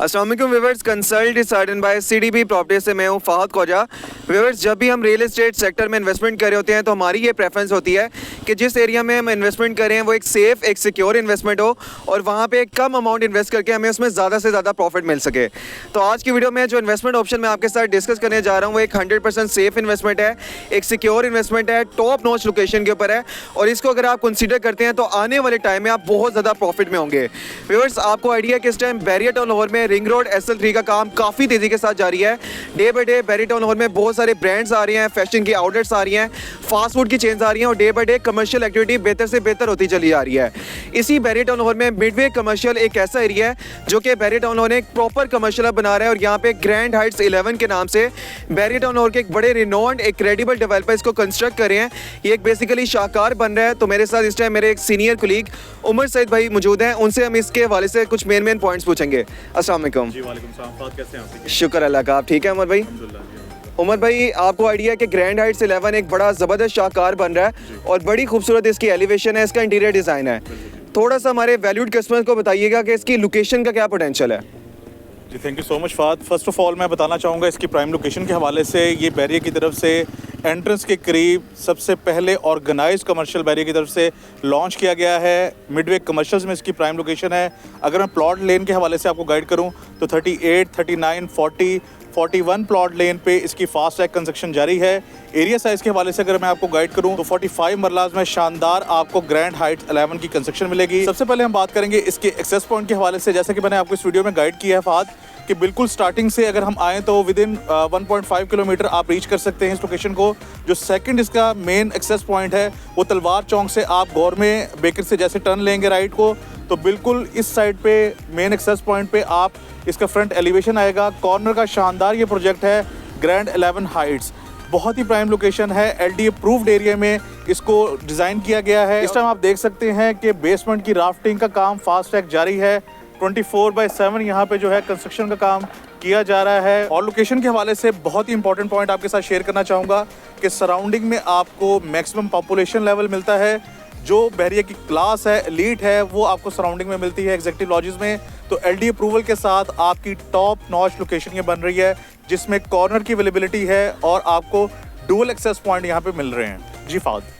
अस्सलाम वालेकुम viewers, consult सार्डन बाय सीडीबी प्रॉपर्टी से मैं हूं फ़ाहद ख्वाजा। व्यूअर्स, जब भी हम रियल एस्टेट सेक्टर में इन्वेस्टमेंट कर रहे होते हैं तो हमारी ये प्रेफरेंस होती है कि जिस एरिया में हम इन्वेस्टमेंट करें वो एक सेफ़, एक सिक्योर इन्वेस्टमेंट हो और वहाँ पे एक कम अमाउंट इन्वेस्ट करके हमें उसमें ज़्यादा से ज़्यादा प्रॉफिट मिल सके। तो आज की वीडियो में जो इन्वेस्टमेंट ऑप्शन मैं आपके साथ डिस्कस करने जा रहा हूँ वो एक 100% सेफ़ इन्वेस्टमेंट है, एक सिक्योर इन्वेस्टमेंट है, टॉप नॉच लोकेशन के ऊपर है और इसको अगर आप कंसीडर करते हैं तो आने वाले टाइम में आप बहुत ज़्यादा प्रॉफिट में होंगे। व्यूअर्स, आपको आइडिया कि इस टाइम बैरियर टाउन लाहौर में रिंग रोड SL3 का काम काफ़ी तेज़ी के साथ जारी है। Day by day barrier town Lahore में बहुत सारे ब्रांड्स आ रहे हैं, फैशन की आउटलेट्स आ रही हैं, फास्ट फूड की चेन्स आ रही हैं और day by day commercial activity बेहतर से बेहतर होती चली आ रही है। इसी बैरियर टाउन लाहौर में मिडवे कमर्शियल एक ऐसा एरिया है जो कि बैरियर टाउन लाहौर ने एक प्रॉपर कमर्शियल हब बना रहा है और यहाँ पे ग्रैंड हाइट्स 11 के नाम से बैरियर टाउन लाहौर के एक बड़े रिनोन्ड, एक क्रेडिबल डेवलपर इसको कंस्ट्रक्ट कर रहे हैं। ये एक बेसिकली शाहकार बन रहा है। तो मेरे साथ इस टाइम मेरे एक सीनियर कुलीग उमर सईद भाई मौजूद हैं, उनसे हम इसके हवाले से कुछ मेन पॉइंट्स पूछेंगे। अस्सलाम वालेकुम। जी वालेकुम सलाम। फ़ाहद कैसे हैं आप? शुक्र अल्लाह का, आप ठीक है उमर भाई? उमर भाई, आपको आइडिया है कि ग्रैंड हाइट्स 11 एक बड़ा ज़बरदस्त शाहकार बन रहा है और बड़ी खूबसूरत इसकी एलिवेशन है, इसका इंटीरियर डिज़ाइन है। थोड़ा सा हमारे वैल्यूड कस्टमर्स को बताइएगा कि इसकी लोकेशन का क्या पोटेंशियल है। जी thank you so much Fahad. First of all मैं बताना चाहूँगा इसकी प्राइम लोकेशन के हवाले से। ये बैरियर की तरफ से एंट्रेंस के करीब सबसे पहले ऑर्गेनाइज्ड कमर्शियल बैरियर की तरफ से लॉन्च किया गया है। मिडवे कमर्शियल्स में इसकी प्राइम लोकेशन है। अगर मैं प्लॉट लेन के हवाले से आपको गाइड करूँ तो 38, 39, 40, 41 प्लॉट लेन पे इसकी फास्ट ट्रैक कंस्ट्रक्शन जारी है। एरिया साइज़ के हवाले से अगर मैं आपको गाइड करूं तो 45 मरलाज में शानदार आपको ग्रैंड हाइट्स 11 की कंस्ट्रक्शन मिलेगी। सबसे पहले हम बात करेंगे इसके एक्सेस पॉइंट के हवाले से। जैसे कि मैंने आपको इस वीडियो में गाइड किया है फ़ाहद कि बिल्कुल स्टार्टिंग से अगर हम आएँ तो विद इन 1.5 किलोमीटर आप रीच कर सकते हैं इस लोकेशन को। जो सेकंड इसका मेन एक्सेस पॉइंट है वो तलवार चौक से आप गौरमे बेकर से जैसे टर्न लेंगे राइट को तो बिल्कुल इस साइड पे मेन एक्सेस पॉइंट पे आप इसका फ्रंट एलिवेशन आएगा। कॉर्नर का शानदार ये प्रोजेक्ट है ग्रैंड 11 हाइट्स। बहुत ही प्राइम लोकेशन है, LD अप्रूव्ड एरिया में इसको डिज़ाइन किया गया है। इस टाइम आप देख सकते हैं कि बेसमेंट की राफ्टिंग का काम फास्ट ट्रैक जारी है। 24/7 यहाँ पे जो है कंस्ट्रक्शन का काम किया जा रहा है। और लोकेशन के हवाले से बहुत ही इंपॉर्टेंट पॉइंट आपके साथ शेयर करना चाहूँगा कि सराउंडिंग में आपको मैक्सिमम पॉपुलेशन लेवल मिलता है। जो बैरियर की क्लास है, एलीट है, वो आपको सराउंडिंग में मिलती है एग्जीक्यूटिव लॉजेस में। तो LD अप्रूवल के साथ आपकी टॉप नॉच लोकेशन ये बन रही है जिसमें कॉर्नर की अवेलेबिलिटी है और आपको डुअल एक्सेस पॉइंट यहाँ पे मिल रहे हैं। जी फ़ाहद।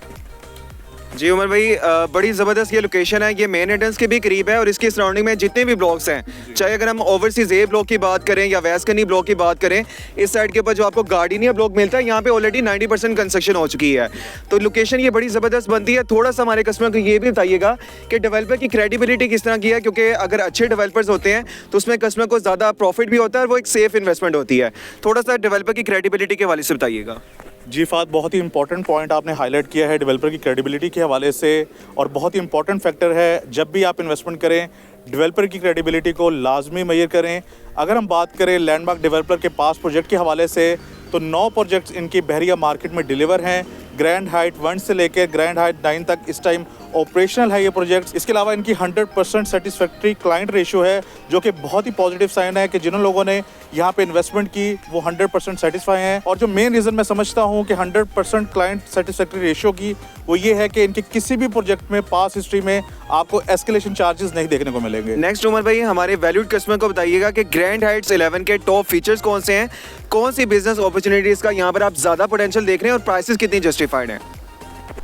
जी उमर भाई, बड़ी ज़बरदस्त ये लोकेशन है। ये मेन एंट्रेंस के भी करीब है और इसकी सराउंडिंग में जितने भी ब्लॉक्स हैं, चाहे अगर हम ओवरसीज ए ब्लॉक की बात करें या वेस्टर्नी ब्लॉक की बात करें, इस साइड के ऊपर जो आपको गार्डिनिया ब्लॉक मिलता है यहाँ पे ऑलरेडी 90% कंस्ट्रक्शन हो चुकी है। तो लोकेशन ये बड़ी ज़बरदस्त बनती है। थोड़ा सा हमारे कस्टमर को ये भी बताइएगा कि डेवलपर की क्रेडिबिलिटी किस तरह की है, क्योंकि अगर अच्छे डेवलपर्स होते हैं तो उसमें कस्टमर को ज़्यादा प्रॉफिट भी होता है और वो एक सेफ इन्वेस्टमेंट होती है। थोड़ा सा डेवलपर की क्रेडिबिलिटी के हवाले से बताइएगा। जी फ़ाहद, बहुत ही इंपॉर्टेंट पॉइंट आपने हाईलाइट किया है डेवलपर की क्रेडिबिलिटी के हवाले से और बहुत ही इंपॉर्टेंट फैक्टर है। जब भी आप इन्वेस्टमेंट करें डेवलपर की क्रेडिबिलिटी को लाजमी मेजर करें। अगर हम बात करें लैंडमार्क डेवलपर के पास प्रोजेक्ट के हवाले से तो 9 प्रोजेक्ट्स इनकी बहरिया मार्केट में डिलीवर हैं। ग्रैंड हाइट 1 से लेकर ग्रैंड हाइट 9 तक इस टाइम ऑपरेशनल है ये प्रोजेक्ट्स। इसके अलावा इनकी 100% सेटिस्फैक्ट्री क्लाइंट रेशियो है जो कि बहुत ही पॉजिटिव साइन है कि जिन लोगों ने यहाँ पे इन्वेस्टमेंट की वो 100% सेटिस्फाई हैं। और जो मेन रीज़न मैं समझता हूँ कि 100% क्लाइंट सेटिस्फैक्ट्री रेशियो की वो ये है कि इनके किसी भी प्रोजेक्ट में पास हिस्ट्री में आपको एस्केलेशन चार्जेस नहीं देखने को मिलेंगे। नेक्स्ट उमर भाई, हमारे वैल्यूड कस्टमर को बताइएगा कि ग्रैंड हाइट्स 11 के टॉप फीचर्स कौन से हैं, कौन सी बिजनेस अपॉर्चुनिटीज़ का यहाँ पर आप ज़्यादा पोटेंशियल देख रहे हैं और प्राइसेस कितनी जस्टिफाइड हैं।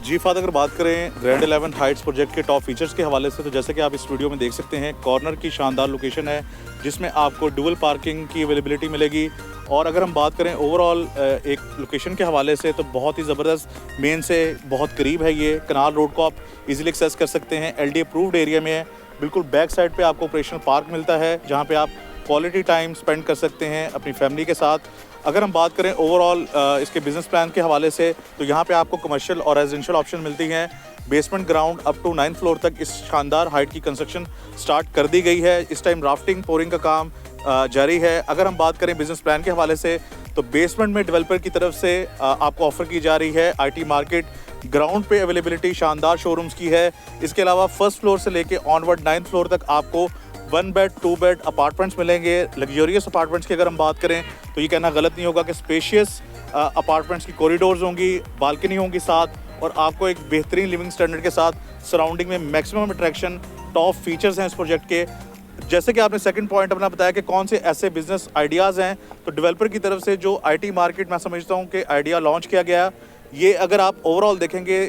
जी फ़ाहद, अगर बात करें ग्रैंड 11 हाइट्स प्रोजेक्ट के टॉप फीचर्स के हवाले से तो जैसे कि आप इस वीडियो में देख सकते हैं कॉर्नर की शानदार लोकेशन है जिसमें आपको डुअल पार्किंग की अवेलेबिलिटी मिलेगी। और अगर हम बात करें ओवरऑल एक लोकेशन के हवाले से तो बहुत ही ज़बरदस्त मेन से बहुत करीब है। ये कनाल रोड को आप इजीली एक्सेस कर सकते हैं। LD अप्रूव्ड एरिया में है। बिल्कुल बैक साइड पे आपको ऑपरेशनल पार्क मिलता है जहाँ पे आप क्वालिटी टाइम स्पेंड कर सकते हैं अपनी फैमिली के साथ। अगर हम बात करें ओवरऑल इसके बिज़नेस प्लान के हवाले से तो यहाँ पे आपको कमर्शियल और रेजिडेंशियल ऑप्शन मिलती हैं। Basement ground up to 9th floor तक इस शानदार हाइट की कंस्ट्रक्शन स्टार्ट कर दी गई है। इस टाइम राफ्टिंग पोरिंग का काम जारी है। अगर हम बात करें बिजनेस प्लान के हवाले से तो बेसमेंट में डेवलपर की तरफ से आपको ऑफर की जा रही है IT मार्केट। ग्राउंड पे अवेलेबिलिटी शानदार शोरूम्स की है। इसके अलावा फर्स्ट फ्लोर से लेके ऑनवर्ड 9th फ्लोर तक आपको 1 बेड 2 बेड अपार्टमेंट्स मिलेंगे। लग्जरियस अपार्टमेंट्स की अगर हम बात करें तो ये कहना गलत नहीं होगा कि स्पेशियस अपार्टमेंट्स की कॉरिडोर्स होंगी, बालकनी होंगी साथ और आपको एक बेहतरीन लिविंग स्टैंडर्ड के साथ सराउंडिंग में मैक्सिमम अट्रैक्शन टॉप फीचर्स हैं इस प्रोजेक्ट के। जैसे कि आपने सेकंड पॉइंट अपना बताया कि कौन से ऐसे बिजनेस आइडियाज़ हैं, तो डेवलपर की तरफ से जो आईटी मार्केट मैं समझता हूँ कि आइडिया लॉन्च किया गया, ये अगर आप ओवरऑल देखेंगे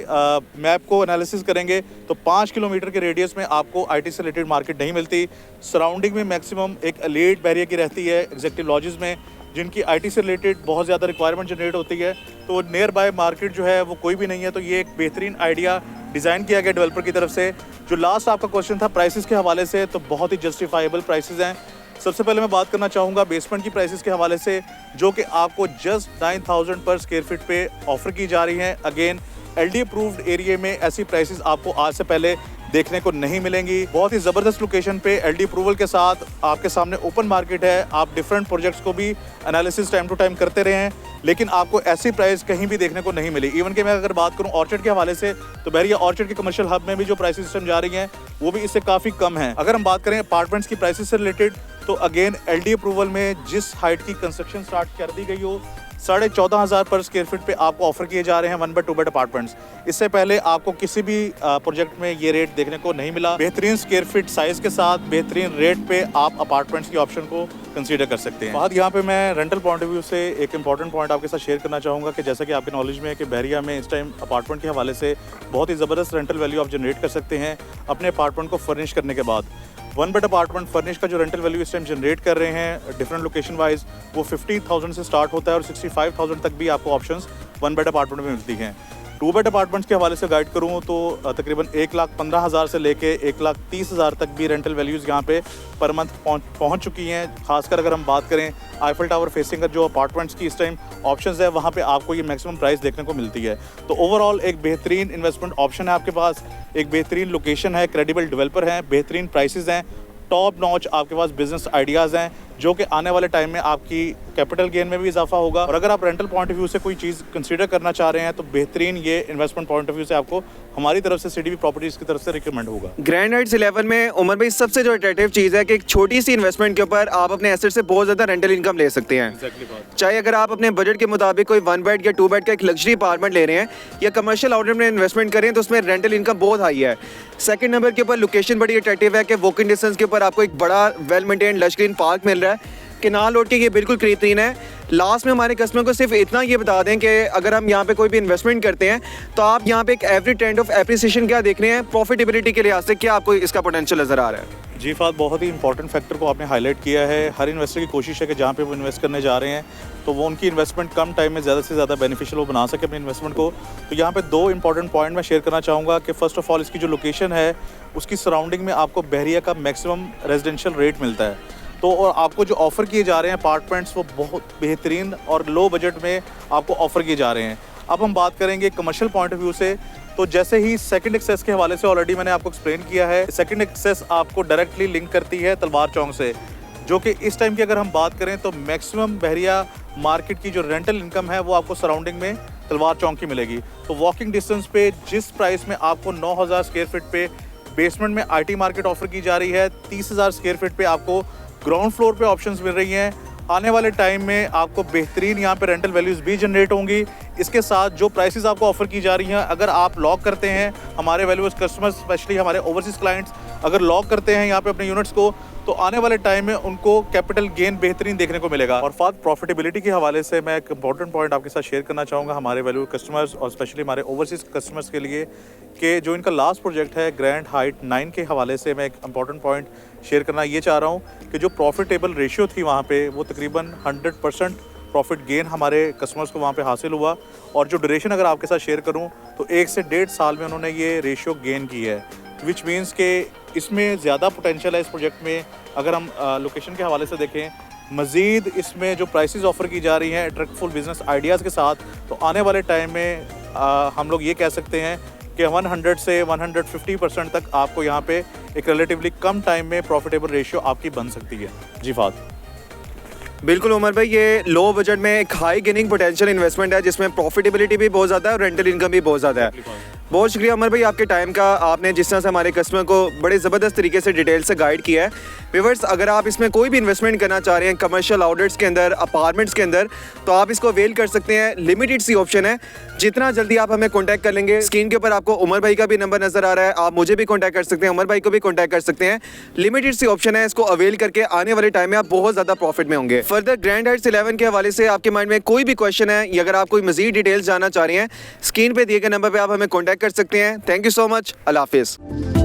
मैप को एनालिसिस करेंगे तो 5 किलोमीटर के रेडियस में आपको आईटी से रिलेटेड मार्केट नहीं मिलती। सराउंडिंग में मैक्सिमम एक एलीट बैरियर की रहती है एग्जीक्यूटिव लॉजेस में, जिनकी आईटी से रिलेटेड बहुत ज़्यादा रिक्वायरमेंट जनरेट होती है, तो नियर बाय मार्केट जो है वो कोई भी नहीं है। तो ये एक बेहतरीन आइडिया डिज़ाइन किया गया डेवलपर की तरफ से। जो लास्ट आपका क्वेश्चन था प्राइसेस के हवाले से, तो बहुत ही जस्टिफाइबल प्राइसेस हैं। सबसे पहले मैं बात करना चाहूँगा बेसमेंट की प्राइसेस के हवाले से, जो कि आपको जस्ट 9,000 पर स्क्वायर फीट पे ऑफर की जा रही हैं। अगेन एलडी अप्रूव्ड एरिया में ऐसी प्राइसेस आपको आज से पहले देखने को नहीं मिलेंगी। बहुत ही ज़बरदस्त लोकेशन पे एलडी अप्रूवल के साथ आपके सामने ओपन मार्केट है। आप डिफरेंट प्रोजेक्ट्स को भी एनालिसिस टाइम टू टाइम करते रहे हैं, लेकिन आपको ऐसी प्राइस कहीं भी देखने को नहीं मिली। इवन कि मैं अगर बात करूं ऑर्चिड के हवाले से, तो बहरिया ऑर्चिड के कमर्शियल हब में भी जो प्राइस सिस्टम जा रही हैं वो भी इससे काफ़ी कम है। अगर हम बात करें अपार्टमेंट्स की प्राइसेस से रिलेटेड, तो अगेन एलडी अप्रूवल में जिस हाइट की कंस्ट्रक्शन स्टार्ट कर दी गई हो, 14,500 पर स्क्वायर फीट पे आपको ऑफर किए जा रहे हैं 1 बेड 2 बेड अपार्टमेंट्स। इससे पहले आपको किसी भी प्रोजेक्ट में ये रेट देखने को नहीं मिला। बेहतरीन स्क्वायर फीट साइज के साथ बेहतरीन रेट पे आप अपार्टमेंट्स की ऑप्शन को कंसीडर कर सकते हैं। बात यहाँ पे मैं रेंटल पॉइंट ऑफ व्यू से एक इंपॉर्टेंट पॉइंट आपके साथ शेयर करना चाहूँगा कि जैसा कि आपके नॉलेज में है कि बहरिया में इस टाइम अपार्टमेंट के हवाले से बहुत ही ज़बरदस्त रेंटल वैल्यू आप जनरेट कर सकते हैं अपने अपार्टमेंट को फर्निश करने के बाद। 1 बेड अपार्टमेंट फर्निश का जो रेंटल वैल्यू इस टाइम जनरेट कर रहे हैं डिफरेंट लोकेशन वाइज, वो 50,000 से स्टार्ट होता है और 65,000 तक भी आपको ऑप्शंस 1 बेड अपार्टमेंट में मिलती हैं। 2 बेड अपार्टमेंट्स के हवाले से गाइड करूँ तो तकरीबन 1,15,000 से लेके 1,30,000 तक भी रेंटल वैल्यूज़ यहाँ पे पर मंथ पहुँच चुकी हैं। खासकर अगर हम बात करें आईफल टावर फेसिंग का जो अपार्टमेंट्स की इस टाइम ऑप्शंस है, वहाँ पे आपको ये मैक्सिमम प्राइस देखने को मिलती है। तो ओवरऑल एक बेहतरीन इन्वेस्टमेंट ऑप्शन है आपके पास, एक बेहतरीन लोकेशन है, क्रेडिबल डेवलपर हैं, बेहतरीन प्राइसेस हैं, टॉप नॉच आपके पास बिजनेस आइडियाज़ हैं, जो कि आने वाले टाइम में आपकी कैपिटल गेन में भी इजाफा होगा। और अगर आप रेंटल पॉइंट ऑफ व्यू से कोई चीज़ कंसीडर करना चाह रहे हैं, तो बेहतरीन ये इन्वेस्टमेंट पॉइंट ऑफ व्यू से आपको हमारी तरफ से सीडीबी प्रॉपर्टीज़ की तरफ से रिकमेंड होगा। ग्रैंड हाइट्स 11 में उमर भाई सबसे जो अट्रैक्टिव चीज़ है कि एक छोटी सी इन्वेस्टमेंट के ऊपर आप अपने एसेट से बहुत ज़्यादा रेंटल इनकम ले सकते हैं। चाहे अगर आप अपने बजट के मुताबिक कोई 1 बेड या 2 बेड का एक लग्जरी अपार्टमेंट ले रहे हैं या कमर्शियल आउटलेट में इन्वेस्टमेंट करें, तो उसमें रेंटल इनकम बहुत हाई है। सेकंड नंबर के ऊपर लोकेशन बड़ी अट्रैक्टिव है कि वॉकिंग डिस्टेंस के ऊपर आपको एक बड़ा well maintained lush green park मिल रहा है। केनाल रोड की ये बिल्कुल करीब है। लास्ट में हमारे कस्टमर को सिर्फ इतना ये बता दें कि अगर हम यहाँ पे कोई भी इन्वेस्टमेंट करते हैं, तो आप यहाँ पे एक एवरी ट्रेंड ऑफ एप्रिसिएशन क्या देख रहे हैं, प्रॉफिटेबिलिटी के लिहाज से क्या आपको इसका पोटेंशियल नज़र आ रहा है? जी फात, बहुत ही इंपॉर्टेंट फैक्टर को आपने हाईलाइट किया है। हर इन्वेस्टर की कोशिश है कि जहाँ पे वो इन्वेस्ट करने जा रहे हैं, तो वो उनकी इन्वेस्टमेंट कम टाइम में ज़्यादा से ज़्यादा बेनिफिशियल वो बना सके अपने इन्वेस्टमेंट को। तो यहाँ पे 2 इंपॉर्टेंट पॉइंट मैं शेयर करना चाहूँगा कि फ़र्स्ट ऑफ ऑल इसकी जो लोकेशन है उसकी सराउंडिंग में आपको बहरिया का मैक्सिमम रेजिडेंशियल रेट मिलता है। तो और आपको जो ऑफ़र किए जा रहे हैं अपार्टमेंट्स, वो बहुत बेहतरीन और लो बजट में आपको ऑफ़र किए जा रहे हैं। अब हम बात करेंगे कमर्शियल पॉइंट ऑफ व्यू से, तो जैसे ही सेकंड एक्सेस के हवाले से ऑलरेडी मैंने आपको एक्सप्लेन किया है, सेकंड एक्सेस आपको डायरेक्टली लिंक करती है तलवार चौक से, जो कि इस टाइम की अगर हम बात करें तो मैक्सिमम बहरिया मार्केट की जो रेंटल इनकम है वो आपको सराउंडिंग में तलवार चौक की मिलेगी। तो वॉकिंग डिस्टेंस पे जिस प्राइस में आपको 9,000 स्क्वायर फीट पे बेसमेंट में आईटी मार्केट ऑफर की जा रही है, 30,000 स्क्वायर फीट पे आपको ग्राउंड फ्लोर पे ऑप्शंस मिल रही हैं। आने वाले टाइम में आपको बेहतरीन यहाँ पे रेंटल वैल्यूज़ भी जनरेट होंगी। इसके साथ जो प्राइसेस आपको ऑफर की जा रही हैं, अगर आप लॉक करते हैं, हमारे वैल्यूअस कस्टमर्स स्पेशली हमारे ओवरसीज़ क्लाइंट्स अगर लॉक करते हैं यहाँ पे अपने यूनिट्स को, तो आने वाले टाइम में उनको कैपिटल गेन बेहतरीन देखने को मिलेगा। और फात प्रॉफिटेबिलिटी के हवाले से मैं एक इंपॉर्टेंट पॉइंट आपके साथ शेयर करना चाहूँगा हमारे वैल्यू कस्टमर्स और स्पेशली हमारे ओवरसीज़ कस्टमर्स के लिए, कि जो इनका लास्ट प्रोजेक्ट है ग्रैंड हाइट 9 के हवाले से मैं एक इंपॉर्टेंट पॉइंट शेयर करना ये चाह रहा हूँ कि जो प्रॉफिटेबल रेशियो थी वहाँ पे, वो तकरीबन 100% प्रॉफिट गेन हमारे कस्टमर्स को वहाँ पे हासिल हुआ। और जो ड्यूरेशन अगर आपके साथ शेयर करूँ तो 1 से 1.5 साल में उन्होंने ये रेशियो गेन की है, विच मीन्स के इसमें ज़्यादा पोटेंशियल है इस प्रोजेक्ट में। अगर हम लोकेशन के हवाले से देखें, मज़ीद इसमें जो प्राइसेस ऑफ़र की जा रही हैं अट्रैक्टफुल बिजनेस आइडियाज़ के साथ, तो आने वाले टाइम में हम लोग ये कह सकते हैं कि 100 से 150% तक आपको यहाँ पे एक रिलेटिवली कम टाइम में प्रॉफिटेबल रेशियो आपकी बन सकती है। जी फात, बिल्कुल उमर भाई, ये लो बजट में एक हाई गेनिंग पोटेंशियल इन्वेस्टमेंट है जिसमें प्रॉफिटेबिलिटी भी बहुत ज़्यादा है और रेंटल इनकम भी बहुत ज़्यादा है। बहुत शुक्रिया अमर भाई आपके टाइम का, आपने जिस तरह से हमारे कस्टमर को बड़े ज़बरदस्त तरीके से डिटेल से गाइड किया है। व्यूअर्स, अगर आप इसमें कोई भी इन्वेस्टमेंट करना चाह रहे हैं कमर्शियल आउटलेट्स के अंदर, अपार्टमेंट्स के अंदर, तो आप इसको अवेल कर सकते हैं। लिमिटेड सी ऑप्शन है, जितना जल्दी आप हमें कॉन्टैक्ट कर लेंगे। स्क्रीन के ऊपर आपको उमर भाई का भी नंबर नजर आ रहा है, आप मुझे भी कॉन्टैक्ट कर सकते हैं, उमर भाई को भी कॉन्टैक्ट कर सकते हैं। लिमिटेड सी ऑप्शन है, इसको अवेल करके आने वाले टाइम में आप बहुत ज़्यादा प्रॉफिट में होंगे। फर्दर ग्रैंड हाइट्स 11 के हवाले से आपके माइंड में कोई भी क्वेश्चन है या अगर आप कोई मजीद डिटेल्स जानना चाह रहे हैं, स्क्रीन पे दिए गए नंबर पर आप हमें कॉन्टैक्ट कर सकते हैं। Thank you so much. अल्लाह हाफिज़।